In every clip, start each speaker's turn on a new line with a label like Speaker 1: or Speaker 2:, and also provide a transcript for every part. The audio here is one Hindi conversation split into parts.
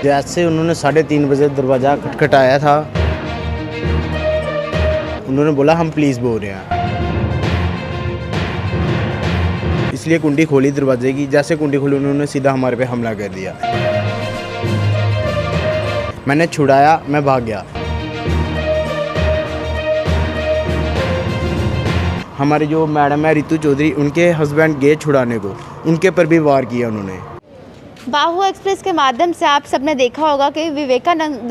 Speaker 1: जैसे उन्होंने 3:30 बजे दरवाज़ा खटखटाया था, उन्होंने बोला हम पुलिस बोल रहे हैं, इसलिए कुंडी खोली दरवाजे की। जैसे कुंडी खोली उन्होंने सीधा हमारे पे हमला कर दिया। मैंने छुड़ाया, मैं भाग गया। हमारी जो मैडम है रितु चौधरी, उनके हस्बैंड गए छुड़ाने को, उनके पर भी वार किया उन्होंने।
Speaker 2: बाहु एक्सप्रेस के माध्यम से आप सबने देखा होगा कि विवेकानंद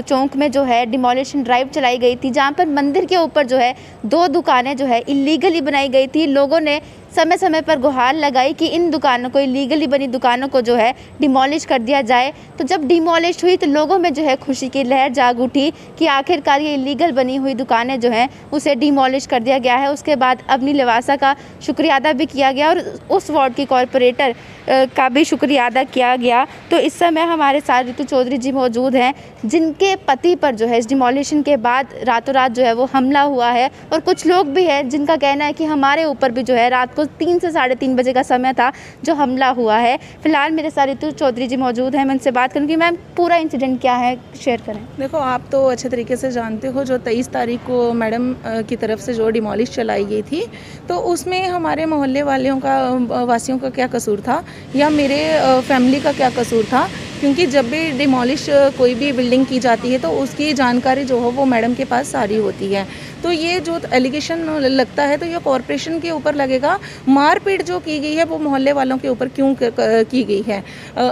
Speaker 2: चौक में जो है डिमोलिशन ड्राइव चलाई गई थी, जहां पर मंदिर के ऊपर जो है 2 दुकानें जो है इलीगली बनाई गई थी। लोगों ने समय समय पर गुहार लगाई कि इन दुकानों को, इलीगली बनी दुकानों को जो है डिमोलिश कर दिया जाए। तो जब डिमोलिश हुई तो लोगों में जो है खुशी की लहर जाग उठी कि आखिरकार ये इलीगल बनी हुई दुकानें जो हैं उसे डिमोलिश कर दिया गया है। उसके बाद अवनी लवासा का शुक्रिया अदा भी किया गया और उस वार्ड की कॉरपोरेटर का भी शुक्रिया अदा किया गया। तो इस समय हमारे साथ रितु चौधरी जी मौजूद हैं, जिनके पति पर जो है इस डिमोलिशन के बाद रातों रात जो है वो हमला हुआ है। और कुछ लोग भी हैं जिनका कहना है कि हमारे ऊपर भी जो है रात को 3 से 3:30 बजे का समय था जो हमला हुआ है। फिलहाल मेरे साथ रितु चौधरी जी मौजूद हैं, मैं उनसे बात करूँगी। मैम, पूरा इंसिडेंट क्या है, शेयर करें।
Speaker 3: देखो, आप तो अच्छे तरीके से जानते हो जो 23 तारीख को मैडम की तरफ से जो डिमोलिश चलाई गई थी, तो उसमें हमारे मोहल्ले वासियों का क्या कसूर था या मेरे फैमिली का क्या कसूर था, क्योंकि जब भी डिमोलिश कोई भी बिल्डिंग की जाती है तो उसकी जानकारी जो हो वो मैडम के पास सारी होती है। तो ये जो एलिगेशन लगता है तो ये कॉरपोरेशन के ऊपर लगेगा। मारपीट जो की गई है वो मोहल्ले वालों के ऊपर क्यों की गई है।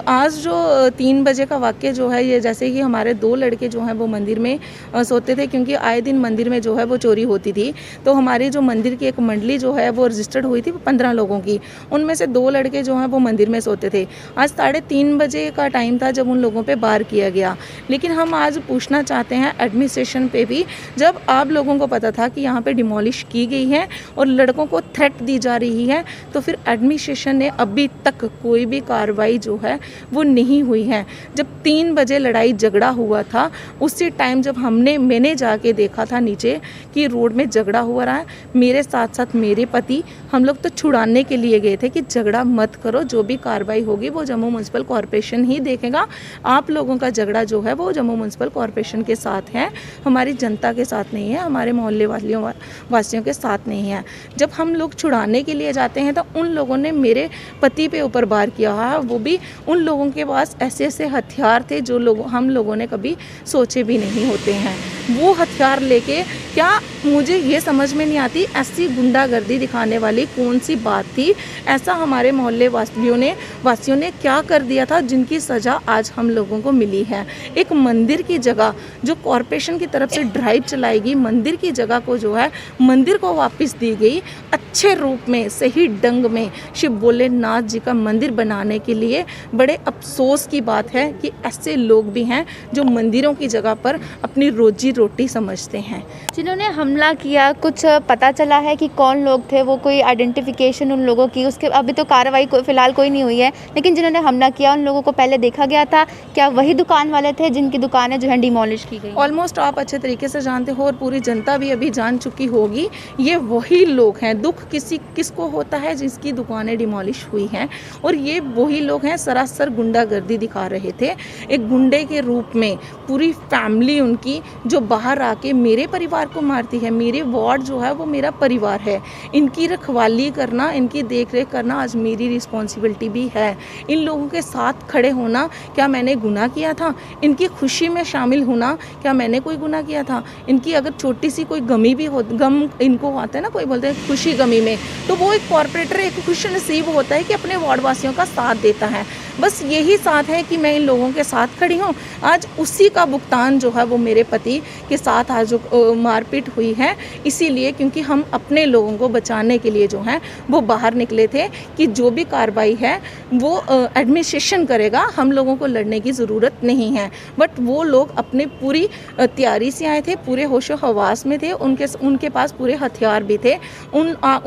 Speaker 3: आज जो 3 बजे का वाक्य जो है, ये जैसे कि हमारे 2 लड़के जो हैं वो मंदिर में सोते थे, क्योंकि आए दिन मंदिर में जो है वो चोरी होती थी। तो हमारी जो मंदिर की एक मंडली जो है वो रजिस्टर्ड हुई थी 15 लोगों की, उनमें से 2 लड़के जो हैं वो मंदिर में सोते थे। आज 3:30 बजे का टाइम था जब उन लोगों पे वार किया गया। लेकिन हम आज पूछना चाहते हैं एडमिनिस्ट्रेशन पे भी, जब आप लोगों को पता था कि यहाँ पे डिमोलिश की गई है और लड़कों को थ्रेट दी जा रही है, तो फिर एडमिनिस्ट्रेशन ने अभी तक कोई भी कार्रवाई जो है वो नहीं हुई है। जब 3 बजे लड़ाई झगड़ा हुआ था, उसी टाइम जब मैंने जाके देखा था नीचे कि रोड में झगड़ा हुआ रहा है, मेरे साथ साथ मेरे पति, हम लोग तो छुड़ाने के लिए गए थे कि झगड़ा मत करो, जो भी कार्रवाई होगी वो जम्मू म्यूनसिपल कॉरपोरेशन ही देखेगा। आप लोगों का झगड़ा जो है वो जम्मू म्यूनसिपल कॉरपोरेशन के साथ है, हमारी जनता के साथ नहीं है, हमारे मोहल्ले वासियों के साथ नहीं है। जब हम लोग छुड़ाने के लिए जाते हैं तो उन लोगों ने मेरे पति पे ऊपर वार किया है, वो भी उन लोगों के पास ऐसे हथियार थे जो हम लोगों ने कभी सोचे भी नहीं होते हैं। वो हथियार लेके, क्या मुझे ये समझ में नहीं आती ऐसी गुंडागर्दी दिखाने वाली कौन सी बात थी। ऐसा हमारे मोहल्ले वासियों ने क्या कर दिया था जिनकी सज़ा आज हम लोगों को मिली है। एक मंदिर की जगह जो कॉरपोरेशन की तरफ से ड्राइव चलाएगी, मंदिर की जगह को जो है मंदिर को वापस दी गई, अच्छे रूप में सही ढंग में शिव भोलेनाथ जी का मंदिर बनाने के लिए। बड़े अफसोस की बात है कि ऐसे लोग भी हैं जो मंदिरों की जगह पर अपनी रोजी रोटी समझते हैं।
Speaker 2: जिन्होंने हमला किया, कुछ पता चला है कि कौन लोग थे, वो कोई आइडेंटिफिकेशन उन लोगों की, उसके अभी तो कार्रवाई फिलहाल कोई नहीं हुई है, लेकिन जिन्होंने हमला किया उन लोगों को पहले देखा गया था? क्या वही दुकान वाले थे जिनकी दुकानें जो है डिमोलिश की गई?
Speaker 3: ऑलमोस्ट आप अच्छे तरीके से जानते हो और पूरी जनता भी अभी जान चुकी होगी, ये वही लोग हैं। दुख किसको होता है जिसकी दुकानें डिमोलिश हुई हैं, और ये वही लोग हैं। सरासर गुंडागर्दी दिखा रहे थे, एक गुंडे के रूप में पूरी फैमिली उनकी जो बाहर आके मेरे परिवार को मारती है। मेरे वार्ड जो है वो मेरा परिवार है, इनकी रखवाली करना, इनकी देख रेख करना आज मेरी रिस्पॉन्सिबिलिटी भी है। इन लोगों के साथ खड़े होना, क्या मैंने गुनाह किया था? इनकी खुशी में शामिल होना, क्या मैंने कोई गुनाह किया था? इनकी अगर छोटी सी कोई गमी भी हो, गम इनको आता है ना, कोई बोलते हैं खुशी गमी में, तो वो एक कॉरपोरेटर एक खुश नसीब होता है कि अपने वार्ड वासियों का साथ देता है। बस यही साथ है कि मैं इन लोगों के साथ खड़ी हूँ। आज उसी का भुगतान जो है वो मेरे पति के साथ आज जो मारपीट हुई है, इसीलिए क्योंकि हम अपने लोगों को बचाने के लिए जो हैं वो बाहर निकले थे कि जो भी कार्रवाई है वो एडमिनिस्ट्रेशन करेगा, हम लोगों को लड़ने की ज़रूरत नहीं है। बट वो लोग अपने पूरी तैयारी से आए थे, पूरे होशो हवास में थे, उनके पास पूरे हथियार भी थे।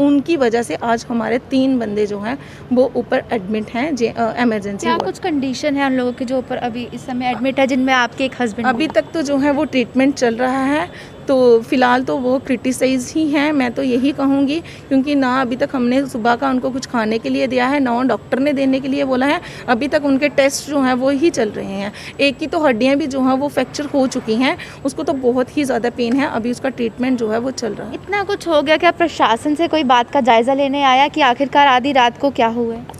Speaker 3: उनकी वजह से आज हमारे 3 बंदे जो हैं वो ऊपर एडमिट हैं इमरजेंसी।
Speaker 2: क्या कुछ कंडीशन है उन लोगों के जो ऊपर अभी इस समय एडमिट है, जिनमें आपके एक हस्बैंड?
Speaker 3: अभी तक तो जो है वो ट्रीटमेंट चल रहा है, तो फ़िलहाल तो वो क्रिटिसाइज ही हैं, मैं तो यही कहूँगी, क्योंकि ना अभी तक हमने सुबह का उनको कुछ खाने के लिए दिया है, ना डॉक्टर ने देने के लिए बोला है। अभी तक उनके टेस्ट जो हैं वो ही चल रहे हैं। एक की तो हड्डियाँ भी जो हैं वो फ्रैक्चर हो चुकी हैं, उसको तो बहुत ही ज़्यादा पेन है, अभी उसका ट्रीटमेंट जो है वो चल रहा है।
Speaker 2: इतना कुछ हो गया, क्या प्रशासन से कोई बात का जायज़ा लेने आया कि आखिरकार आधी रात को क्या हुआ है?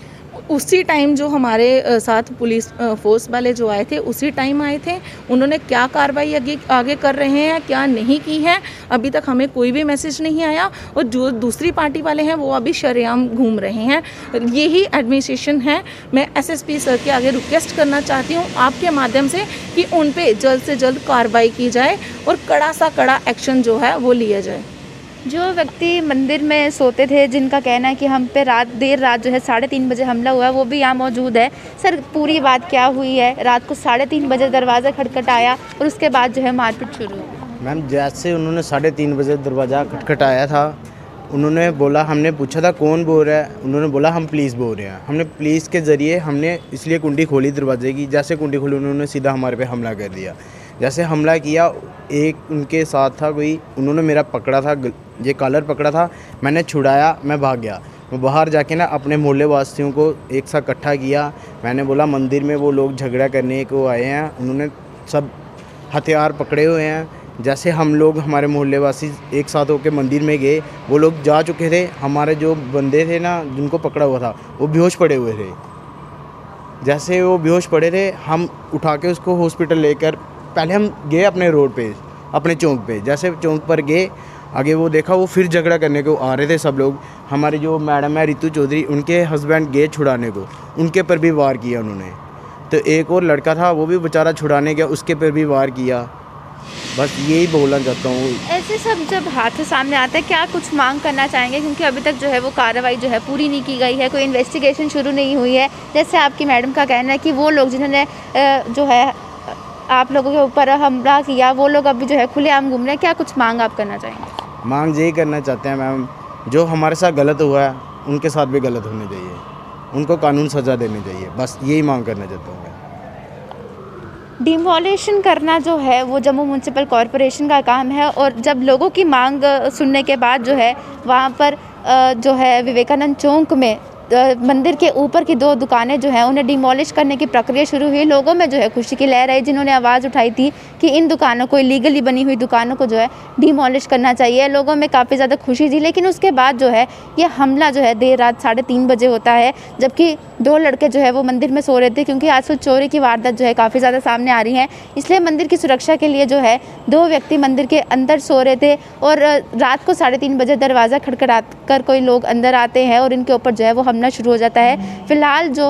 Speaker 3: उसी टाइम जो हमारे साथ पुलिस फोर्स वाले जो आए थे, उसी टाइम आए थे। उन्होंने क्या कार्रवाई आगे कर रहे हैं, क्या नहीं की है, अभी तक हमें कोई भी मैसेज नहीं आया। और जो दूसरी पार्टी वाले हैं वो अभी शरेआम घूम रहे हैं। यही एडमिनिस्ट्रेशन है। मैं एसएसपी सर के आगे रिक्वेस्ट करना चाहती हूँ आपके माध्यम से कि उन पे जल्द से जल्द कार्रवाई की जाए और कड़ा सा कड़ा एक्शन जो है वो लिया जाए।
Speaker 2: जो व्यक्ति मंदिर में सोते थे, जिनका कहना है कि हम पे देर रात जो है 3:30 बजे हमला हुआ है, वो भी यहाँ मौजूद है। सर, पूरी बात क्या हुई है? रात को 3:30 बजे दरवाज़ा खटखटाया और उसके बाद जो है मारपीट शुरू हुई।
Speaker 1: मैम, जैसे उन्होंने 3:30 बजे दरवाज़ा खटखटाया था, उन्होंने बोला, हमने पूछा था कौन बोल रहा है, उन्होंने बोला हम पुलिस बोल रहे हैं। हमने पुलिस के ज़रिए हमने इसलिए कुंडी खोली दरवाजे की। जैसे कुंडी खोली उन्होंने सीधा हमारे पे हमला कर दिया। जैसे हमला किया, एक उनके साथ था कोई, उन्होंने मेरा पकड़ा था, ये कॉलर पकड़ा था, मैंने छुड़ाया, मैं भाग गया। मैं बाहर जाके ना अपने मोहल्ले वासियों को एक साथ इकट्ठा किया। मैंने बोला मंदिर में वो लोग झगड़ा करने को आए हैं, उन्होंने सब हथियार पकड़े हुए हैं। जैसे हम लोग, हमारे मोहल्ले वासी एक साथ होकर मंदिर में गए, वो लोग जा चुके थे। हमारे जो बंदे थे ना, जिनको पकड़ा हुआ था, वो बेहोश पड़े हुए थे। जैसे वो बेहोश पड़े थे, हम उठा के उसको हॉस्पिटल लेकर, पहले हम गए अपने रोड पे, अपने चौक पे। जैसे चौक पर गए, आगे वो देखा, वो फिर झगड़ा करने को आ रहे थे सब लोग। हमारी जो मैडम है रितु चौधरी, उनके हस्बैंड गए छुड़ाने को, उनके पर भी वार किया उन्होंने। तो एक और लड़का था, वो भी बेचारा छुड़ाने गया, उसके पर भी वार किया। बस यही बोलना चाहता हूँ।
Speaker 2: ऐसे सब जब हाथ सामने आता है, क्या कुछ मांग करना चाहेंगे? क्योंकि अभी तक जो है वो कार्रवाई जो है पूरी नहीं की गई है, कोई इन्वेस्टिगेशन शुरू नहीं हुई है। जैसे आपकी मैडम का कहना है कि वो लोग जिन्होंने जो है आप लोगों के ऊपर हमला किया, वो लोग अभी जो है खुलेआम घूम रहे हैं। क्या कुछ मांग आप करना चाहेंगे?
Speaker 1: मांग यही करना चाहते हैं मैम, जो हमारे साथ गलत हुआ है उनके साथ भी गलत होने चाहिए, उनको कानून सज़ा देनी चाहिए। बस यही मांग करना चाहता हूँ मैं।
Speaker 2: डिमोलिशन करना जो है वो जम्मू म्यूनसिपल कॉरपोरेशन का काम है, और जब लोगों की मांग सुनने के बाद जो है वहाँ पर जो है विवेकानंद चौक में मंदिर के ऊपर की 2 दुकानें जो हैं उन्हें डिमोलिश करने की प्रक्रिया शुरू हुई। लोगों में जो है खुशी की लहर आई, जिन्होंने आवाज़ उठाई थी कि इन दुकानों को, इलीगली बनी हुई दुकानों को जो है डिमोलिश करना चाहिए। लोगों में काफ़ी ज़्यादा खुशी थी। लेकिन उसके बाद जो है ये हमला जो है देर रात 3:30 बजे होता है, जबकि 2 लड़के जो है वो मंदिर में सो रहे थे। क्योंकि आजकल चोरी की वारदात जो है काफ़ी ज़्यादा सामने आ रही हैं, इसलिए मंदिर की सुरक्षा के लिए जो है 2 व्यक्ति मंदिर के अंदर सो रहे थे, और रात को 3:30 बजे दरवाज़ा खटखटा कर कोई लोग अंदर आते हैं और इनके ऊपर जो है वो हमला शुरू हो जाता है। फ़िलहाल जो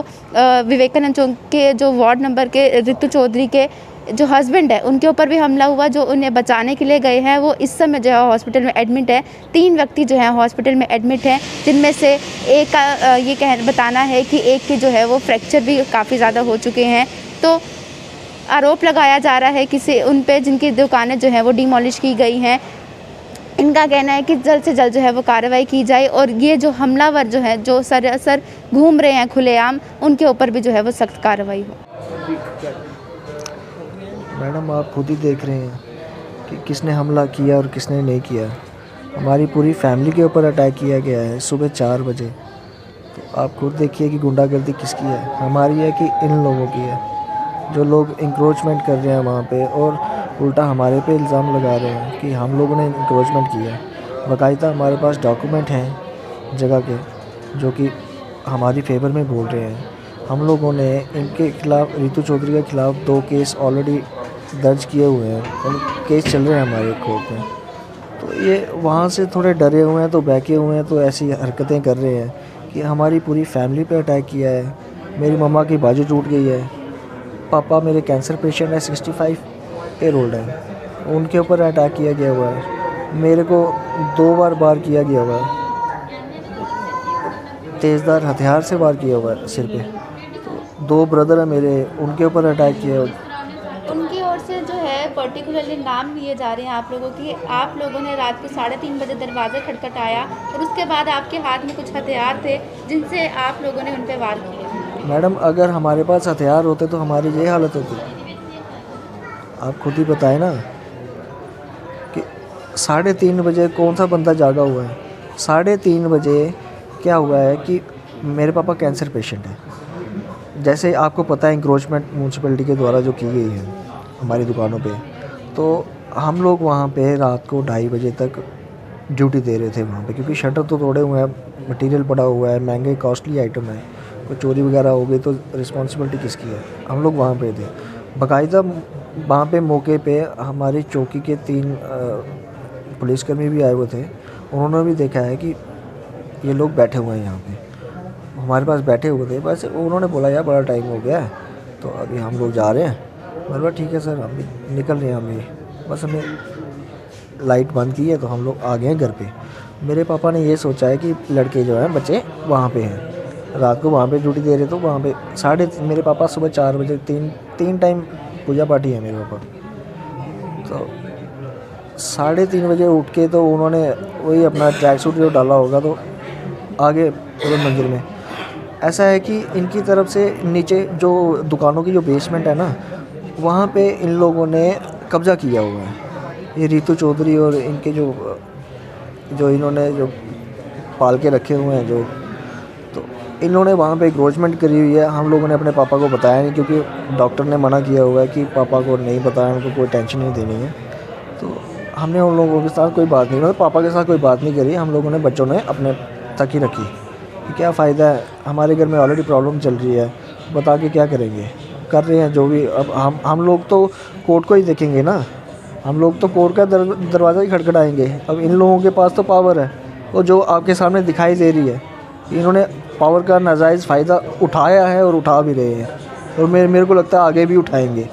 Speaker 2: विवेकानंद चौक के जो वार्ड नंबर के रितु चौधरी के जो हस्बैंड है, उनके ऊपर भी हमला हुआ, जो उन्हें बचाने के लिए गए हैं। वो इस समय जो है हॉस्पिटल में एडमिट है। 3 व्यक्ति जो हैं हॉस्पिटल में एडमिट हैं, जिनमें से एक का ये बताना है कि एक के जो है वो फ्रैक्चर भी काफ़ी ज़्यादा हो चुके हैं। तो आरोप लगाया जा रहा है किसी उन पे जिनकी दुकानें जो हैं वो डिमोलिश की गई हैं। इनका कहना है कि जल्द से जल्द जो है वो कार्रवाई की जाए, और ये जो हमलावर जो है, जो सरासर घूम रहे हैं खुलेआम, उनके ऊपर भी जो है वो सख्त कार्रवाई हो।
Speaker 4: मैडम, आप खुद ही देख रहे हैं कि किसने हमला किया और किसने नहीं किया। हमारी पूरी फैमिली के ऊपर अटैक किया गया है सुबह 4 बजे। तो आप खुद देखिए कि गुंडागर्दी किसकी है, हमारी है कि इन लोगों की है, जो लोग इंक्रोचमेंट कर रहे हैं वहाँ पे, और उल्टा हमारे पे इल्ज़ाम लगा रहे हैं कि हम लोगों ने इंक्रोचमेंट किया है। बाकायदा हमारे पास डॉक्यूमेंट हैं जगह के, जो कि हमारी फेवर में बोल रहे हैं। हम लोगों ने इनके खिलाफ़, रितु चौधरी के खिलाफ़ 2 केस ऑलरेडी दर्ज किए हुए हैं, और केस चल रहे हैं हमारे कोर्ट में। तो ये वहाँ से थोड़े डरे हुए हैं, तो बहके हुए हैं, तो ऐसी हरकतें कर रहे हैं कि हमारी पूरी फैमिली पे अटैक किया है। मेरी मम्मा की बाजू टूट गई है, पापा मेरे कैंसर पेशेंट है, 65 ईयर ओल्ड है, उनके ऊपर अटैक किया गया हुआ है। मेरे को 2 बार वार किया गया हुआ है, तेज़धार हथियार से वार किया हुआ है सिर पे। तो 2 ब्रदर हैं मेरे, उनके ऊपर अटैक किया हुआ है।
Speaker 2: उनकी ओर से जो है पर्टिकुलरली नाम लिए जा रहे हैं आप लोगों की। आप लोगों ने रात को 3:30 बजे दरवाज़ा खटखटाया, और उसके बाद आपके हाथ में कुछ हथियार थे जिनसे आप लोगों ने उन पर वार किया।
Speaker 4: मैडम, अगर हमारे पास हथियार होते तो हमारी ये हालत होती। आप खुद ही बताएं ना कि 3:30 बजे कौन सा बंदा जागा हुआ है? 3:30 बजे क्या हुआ है कि मेरे पापा कैंसर पेशेंट हैं। जैसे आपको पता है इंक्रोचमेंट म्यूनसिपैलिटी के द्वारा जो की गई है हमारी दुकानों पे, तो हम लोग वहाँ पे रात को 2:30 बजे तक ड्यूटी दे रहे थे वहाँ पे, क्योंकि शटर तो तोड़े हुए हैं, मटेरियल पड़ा हुआ है, महंगे कॉस्टली आइटम है, कोई चोरी वगैरह हो गई तो रिस्पॉन्सिबिलिटी किसकी है? हम लोग वहाँ पे थे। बाकायदा वहाँ पे मौके पे हमारी चौकी के 3 पुलिसकर्मी भी आए हुए थे। उन्होंने भी देखा है कि ये लोग बैठे हुए हैं यहाँ पे, हमारे पास बैठे हुए थे। बस उन्होंने बोला यार बड़ा टाइम हो गया है तो अभी हम लोग जा रहे हैं। मैंने बोला ठीक है सर, हम भी निकल रहे हैं, हमें बस हमें लाइट बंद की है तो हम लोग आ गए हैं घर पे। मेरे पापा ने ये सोचा है कि लड़के जो हैं बच्चे वहाँ पे हैं, रात को वहाँ पे ड्यूटी दे रहे तो वहाँ पे मेरे पापा सुबह 4 बजे 3 टाइम पूजा पाठी है मेरे पापा। तो 3:30 बजे उठ के तो उन्होंने वही अपना ट्रैक सूट जो डाला होगा तो आगे पूरे मंदिर में। ऐसा है कि इनकी तरफ से नीचे जो दुकानों की जो बेसमेंट है ना, वहाँ पे इन लोगों ने कब्ज़ा किया हुआ है। ये रितु चौधरी और इनके जो इन्होंने जो पाल के रखे हुए हैं जो, तो इन्होंने वहाँ पे इंक्रोचमेंट करी हुई है। हम लोगों ने अपने पापा को बताया नहीं, क्योंकि डॉक्टर ने मना किया हुआ है कि पापा को नहीं बताया, उनको कोई टेंशन नहीं देनी है। तो हमने उन लोगों के साथ कोई बात नहीं, उन्होंने पापा के साथ कोई बात नहीं करी। हम लोगों ने बच्चों ने अपने तक ही रखी कि क्या फ़ायदा है, हमारे घर में ऑलरेडी प्रॉब्लम चल रही है, बता के क्या करेंगे, कर रहे हैं जो भी। अब हम लोग तो कोर्ट को ही देखेंगे ना, हम लोग तो कोर्ट का दरवाज़ा ही खटखटाएंगे। अब इन लोगों के पास तो पावर है, और जो आपके सामने दिखाई दे रही है, इन्होंने पावर का नाजायज़ फ़ायदा उठाया है और उठा भी रहे हैं, और मेरे को लगता है आगे भी उठाएंगे।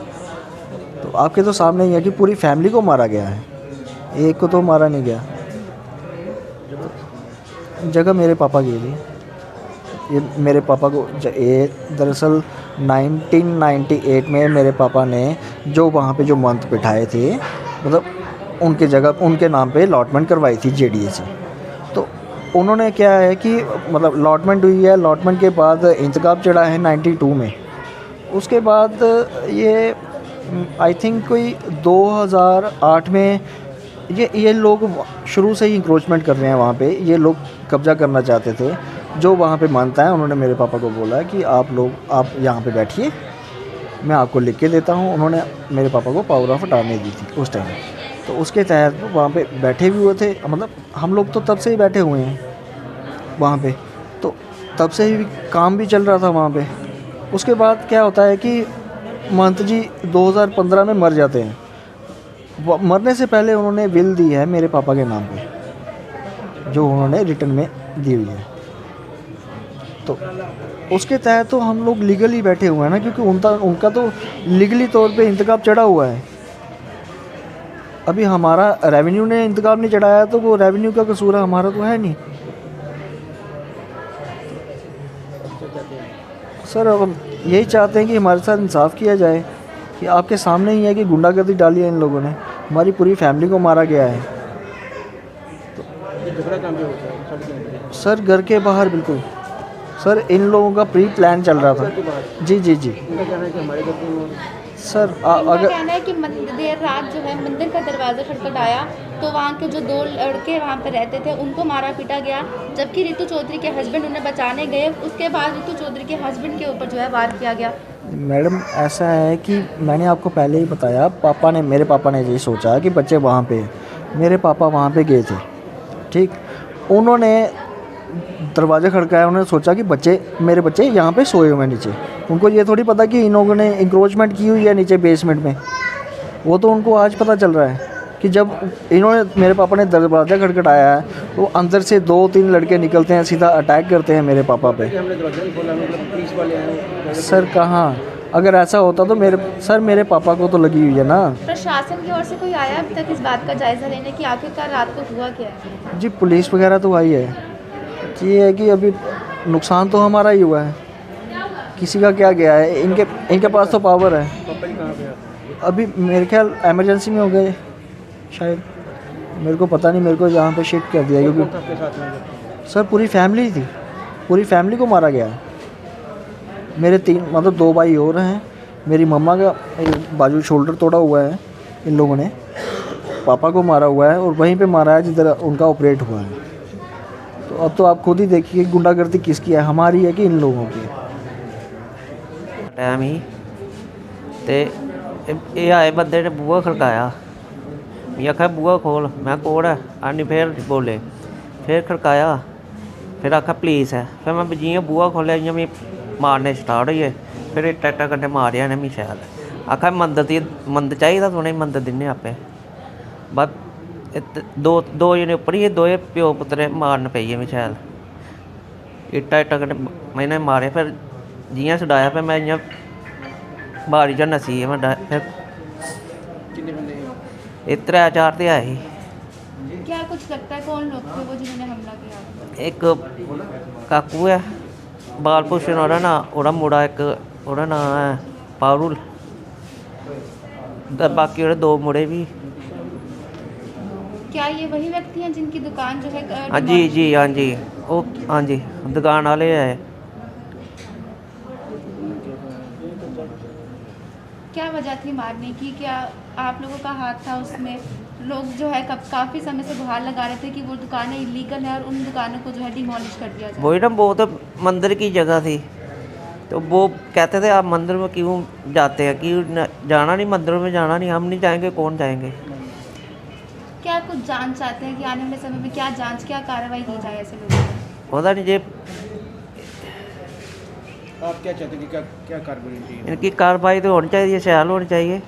Speaker 4: तो आपके तो सामने ही है कि पूरी फैमिली को मारा गया है, एक को तो मारा नहीं गया। जगह मेरे पापा की थी, ये मेरे पापा को दरअसल 1998 में मेरे पापा ने जो वहाँ पे जो मंथ बिठाए थे, मतलब उनके जगह उनके नाम पे अलॉटमेंट करवाई थी JDA से। तो उन्होंने क्या है कि मतलब अलॉटमेंट हुई है, अलॉटमेंट के बाद इंतखाब चढ़ा है 92 में। उसके बाद ये आई थिंक कोई 2008 में ये लोग शुरू से ही इंक्रोचमेंट कर रहे हैं वहाँ पे। ये लोग कब्ज़ा करना चाहते थे। जो वहाँ पे मानता है, उन्होंने मेरे पापा को बोला कि आप यहाँ पे बैठिए, मैं आपको लिख के देता हूँ। उन्होंने मेरे पापा को पावर ऑफ अटॉर्नी दी थी उस टाइम। तो उसके तहत वहाँ पे बैठे भी हुए थे, मतलब हम लोग तो तब से ही बैठे हुए हैं वहाँ पे, तो तब से ही काम भी चल रहा था वहाँ पे। उसके बाद क्या होता है कि महंत जी 2015 में मर जाते हैं। मरने से पहले उन्होंने विल दी है मेरे पापा के नाम पे, जो उन्होंने रिटर्न में दी हुई है। तो उसके तहत तो हम लोग लीगली बैठे हुए हैं ना, क्योंकि उनका तो लीगली तौर पे इंतकाब चढ़ा हुआ है। अभी हमारा रेवेन्यू ने इंतकाब नहीं चढ़ाया, तो वो रेवेन्यू का कसूर है, हमारा तो है नहीं। सर अब हम यही चाहते हैं कि हमारे साथ इंसाफ किया जाए, कि आपके सामने ही है कि गुंडागर्दी डाली है इन लोगों ने, हमारी पूरी फैमिली को मारा गया है। सर घर के बाहर बिल्कुल सर, इन लोगों का प्री प्लान चल रहा था। जी जी जी सर
Speaker 2: अगर कहना है कि देर रात जो है मंदिर का दरवाज़ा खटखटाया तो वहाँ के जो 2 लड़के वहाँ पर रहते थे उनको मारा पीटा गया, जबकि रितु चौधरी के हस्बैंड उन्हें बचाने गए। उसके बाद रितु चौधरी के हस्बैंड के ऊपर जो है वार किया गया।
Speaker 4: मैडम ऐसा है कि मैंने आपको पहले ही बताया, मेरे पापा ने यही सोचा कि बच्चे वहाँ पे, मेरे पापा वहाँ पे गए थे, ठीक। उन्होंने दरवाज़ा खड़काया, उन्होंने सोचा कि मेरे बच्चे यहाँ पे सोए हुए हैं नीचे। उनको ये थोड़ी पता कि इन लोगों ने इंक्रोचमेंट की हुई है नीचे बेसमेंट में। वो तो उनको आज पता चल रहा है कि जब इन्होंने मेरे पापा ने दरवाज़ा खटखटाया है, वो अंदर से 2-3 लड़के निकलते हैं, सीधा अटैक करते हैं मेरे पापा पे। सर कहाँ, अगर ऐसा होता तो मेरे पापा को तो लगी हुई है ना।
Speaker 2: प्रशासन की ओर से कोई आया अभी तक इस बात का जायज़ा लेने की आखिरकार रात को हुआ क्या है?
Speaker 4: जी पुलिस वगैरह तो आई है। ये है कि अभी नुकसान तो हमारा ही हुआ है, किसी का क्या गया है। इनके पास तो पावर है। अभी मेरे ख्याल इमरजेंसी में हो गए शायद, मेरे को पता नहीं, मेरे को यहाँ पे शिफ्ट कर दिया क्योंकि सर पूरी फैमिली थी, पूरी फैमिली को मारा गया है। मेरे 2 भाई और हैं, मेरी मम्मा का बाजू शोल्डर तोड़ा हुआ है इन लोगों ने, पापा को मारा हुआ है और वहीं पे मारा है जिधर उनका ऑपरेट हुआ है। तो अब तो आप खुद ही देखिए गुंडागर्दी किसकी है, हमारी है कि इन लोगों की।
Speaker 5: टाइम ही ते ये आए बंदे ने बूहा खड़काया, मैं आखा बूहा खोल, मैं कोड़ है आनी, फिर बोले, फिर खड़काया, फिर आखा पुलिस है, फिर मैं जियां बूहा खोलिया इयां मैं मारने स्टार्ट होई, फिर इट्टा कन्नै मारिया ने मी शैल। आखा मंदर चाहिए तुसें, मंदर दिन्ने आपे। बस दो जने उप्पर ही, दो प्यो पुत्तर मारन पेई मी शैल, इट्टा कन्नै मैंने मारे। फिर जियां छडाया फिर मैं इयां बारी चा नसी मैं फिर ये 3-4 ते आए ही।
Speaker 2: क्या कुछ लगता है कौन लोग थे वो जिन्होंने हमला किया?
Speaker 5: एक काकू है बाल भूषण ओह्दा नां, ओह्दा मुड़ा एक ओह्दा नां है पारुल, ते बाकी ओह्दे 2 मुड़े भी।
Speaker 2: क्या ये वही व्यक्ति हैं जिनकी दुकान जो है
Speaker 5: हाँ जी हाँ जी, वो हाँ जी दुकान वाले है।
Speaker 2: क्या वजह थी मारने की? क्या आप लोगों का हाथ था उसमें? लोग जो है काफ़ी समय से गुहार लगा रहे थे कि वो दुकानें इलीगल है और उन दुकानों को जो है डिमोलिश कर दिया जाए।
Speaker 5: वही ना, वो तो मंदिर की जगह थी, तो वो कहते थे आप मंदिर में क्यों जाते हैं, क्यों जाना नहीं, मंदिर में जाना नहीं, हम नहीं जाएंगे, कौन जाएंगे।
Speaker 2: क्या कुछ जांच चाहते हैं कि आने वाले समय में क्या जांच, क्या कार्रवाई की जाए ऐसे लोगों पर?
Speaker 5: पता नहीं जे
Speaker 1: आप क्या चाहते हैं कि क्या कार्रवाई चाहिए?
Speaker 5: इनकी कार्रवाई तो होनी चाहिए, शैल होनी चाहिए,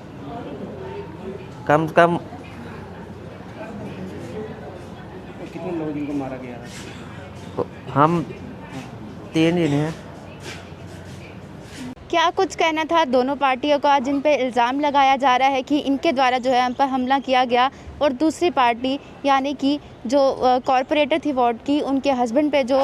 Speaker 5: कम से कम।
Speaker 1: कितने लोग जिनको मारा गया है?
Speaker 5: हम 3 जने हैं।
Speaker 2: क्या कुछ कहना था दोनों पार्टियों का जिन पे इल्ज़ाम लगाया जा रहा है कि इनके द्वारा जो है हम पर हमला किया गया, और दूसरी पार्टी यानी कि जो कॉरपोरेटर थी वार्ड की, उनके हस्बैंड पे जो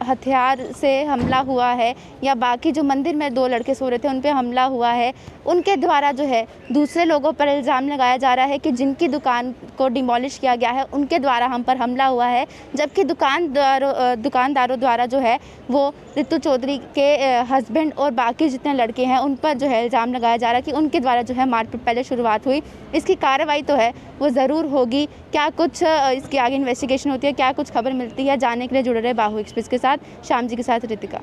Speaker 2: हथियार से हमला हुआ है, या बाकी जो मंदिर में 2 लड़के सो रहे थे उन पे हमला हुआ है, उनके द्वारा जो है दूसरे लोगों पर इल्ज़ाम लगाया जा रहा है कि जिनकी दुकान को डिमोलिश किया गया है उनके द्वारा हम पर हमला हुआ है, जबकि दुकानदारों द्वारा जो है वो रितु चौधरी के हस्बैंड और बाकी जितने लड़के हैं उन पर जो है इल्ज़ाम लगाया जा रहा है कि उनके द्वारा जो है मारपीट पहले शुरुआत हुई। इसकी कार्रवाई तो है वो ज़रूर होगी। क्या कुछ इसकी आगे इन्वेस्टिगेशन होती है, क्या कुछ खबर मिलती है, जानने के लिए जुड़े रहे बाहु एक्सप्रेस के साथ। श्याम जी के साथ रितिका।